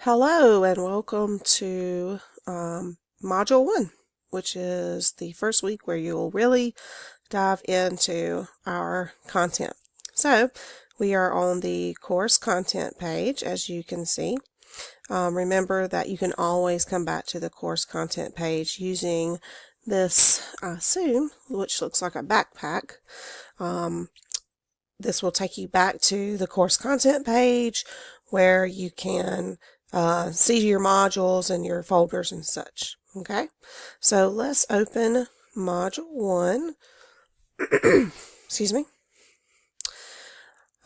Hello and welcome to Module 1, which is the first week where you'll really dive into our content. So we are on the course content page, as you can see. Remember that you can always come back to the course content page using this Zoom, which looks like a backpack. This will take you back to the course content page where you can see your modules and your folders and such. Okay, so let's open module 1. Excuse me.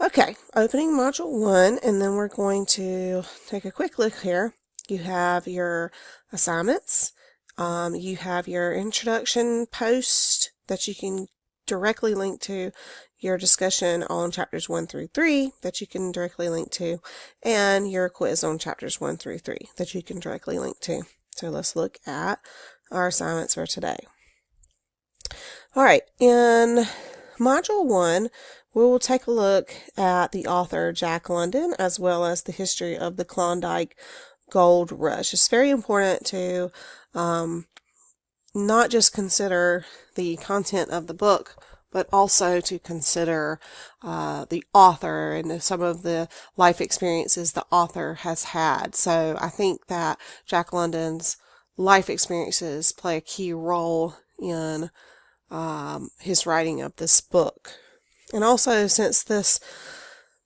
Okay, opening module 1, and then we're going to take a quick look here. You have your assignments. You have your introduction post that you can directly link to, your discussion on chapters 1 through 3 that you can directly link to, and your quiz on chapters 1 through 3 that you can directly link to. So let's look at our assignments for today. All right, in module 1, we will take a look at the author Jack London as well as the history of the Klondike Gold Rush. It's very important to not just consider the content of the book, but also to consider the author and some of the life experiences the author has had. So I think that Jack London's life experiences play a key role in his writing of this book. And also, since this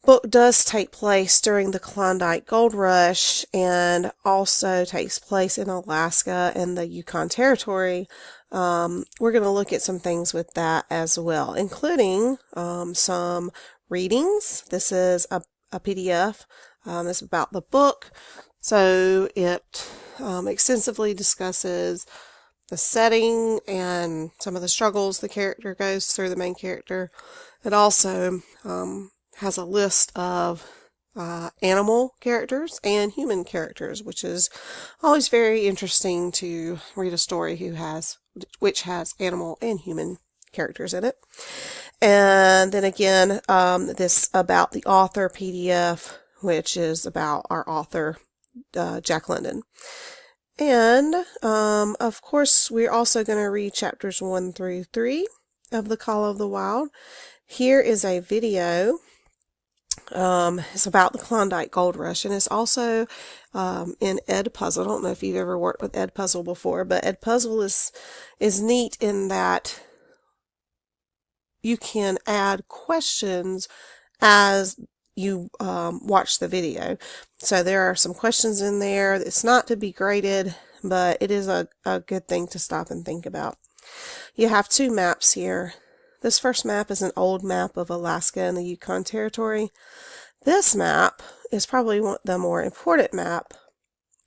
book does take place during the Klondike Gold Rush and also takes place in Alaska and the Yukon Territory, we're going to look at some things with that as well, including some readings. This is a PDF. It's about the book. So it extensively discusses the setting and some of the struggles the character goes through, the main character. It also has a list of animal characters and human characters, which is always very interesting to read a story which has animal and human characters in it. And then again, this about the author PDF, which is about our author, Jack London. And, of course, we're also going to read chapters 1 through 3 of The Call of the Wild. Here is a video. It's about the Klondike Gold Rush, and it's also in Edpuzzle. I don't know if you've ever worked with Edpuzzle before, but Edpuzzle is neat in that you can add questions as you watch the video. So there are some questions in there. It's not to be graded, but it is a good thing to stop and think about. You have 2 maps here. This first map is an old map of Alaska and the Yukon Territory. This map is probably the more important map.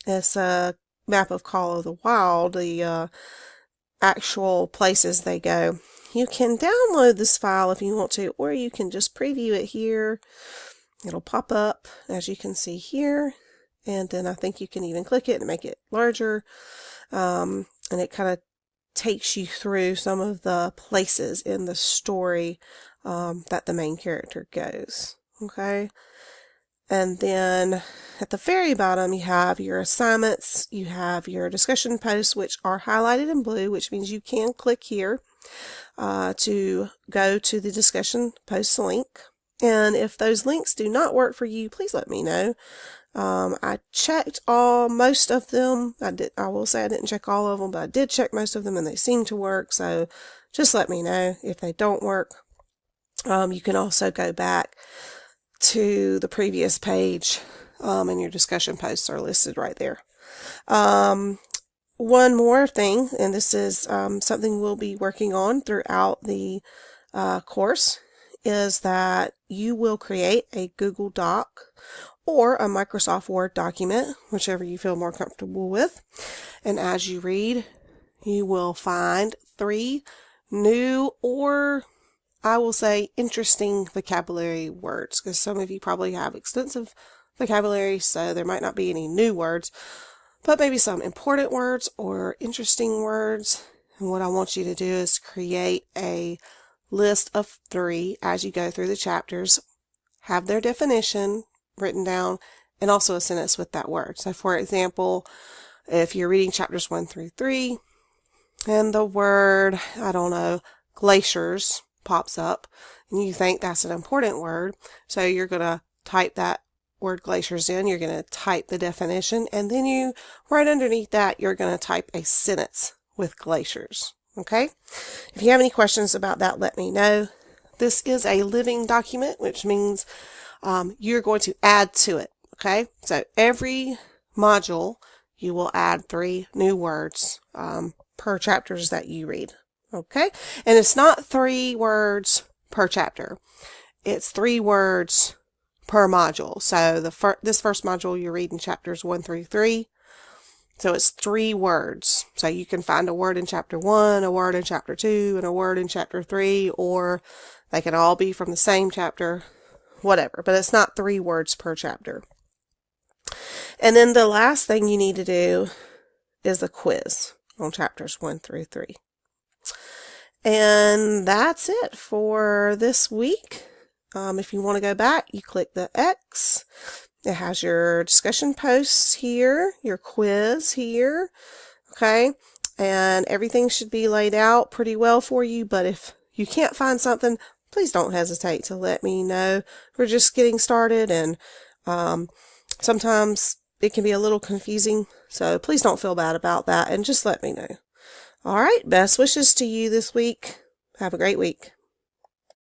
It's a map of Call of the Wild, the actual places they go. You can download this file if you want to, or you can just preview it here. It'll pop up, as you can see here, and then I think you can even click it and make it larger, and it kind of takes you through some of the places in the story that the main character goes. Okay, and then at the very bottom you have your assignments, you have your discussion posts, which are highlighted in blue, which means you can click here to go to the discussion post link. And if those links do not work for you, please let me know. I checked most of them. I will say I didn't check all of them, but I did check most of them and they seem to work. So just let me know if they don't work. You can also go back to the previous page, and your discussion posts are listed right there. One more thing, and this is something we'll be working on throughout the course, is that you will create a Google Doc or a Microsoft Word document, whichever you feel more comfortable with. And as you read, you will find 3 new, or I will say interesting, vocabulary words, because some of you probably have extensive vocabulary, so there might not be any new words, but maybe some important words or interesting words. And what I want you to do is create a list of 3 as you go through the chapters, have their definition written down, and also a sentence with that word. So for example, if you're reading chapters 1 through 3 and the word, I don't know, glaciers pops up and you think that's an important word, so you're going to type that word glaciers in, you're going to type the definition, and then you, right underneath that, you're going to type a sentence with glaciers. Okay? If you have any questions about that, let me know. This is a living document, which means you're going to add to it. Okay? So every module, you will add 3 new words per chapters that you read. Okay? And it's not 3 words per chapter. It's 3 words per module. So this first module you're reading chapters 1 through 3. So it's 3 words. So you can find a word in chapter 1, a word in chapter 2, and a word in chapter 3, or they can all be from the same chapter, whatever. But it's not 3 words per chapter. And then the last thing you need to do is a quiz on chapters 1 through 3. And that's it for this week. If you want to go back, you click the X. It has your discussion posts here, your quiz here, okay? And everything should be laid out pretty well for you, but if you can't find something, please don't hesitate to let me know. We're just getting started, and sometimes it can be a little confusing, so please don't feel bad about that, and just let me know. All right, best wishes to you this week. Have a great week.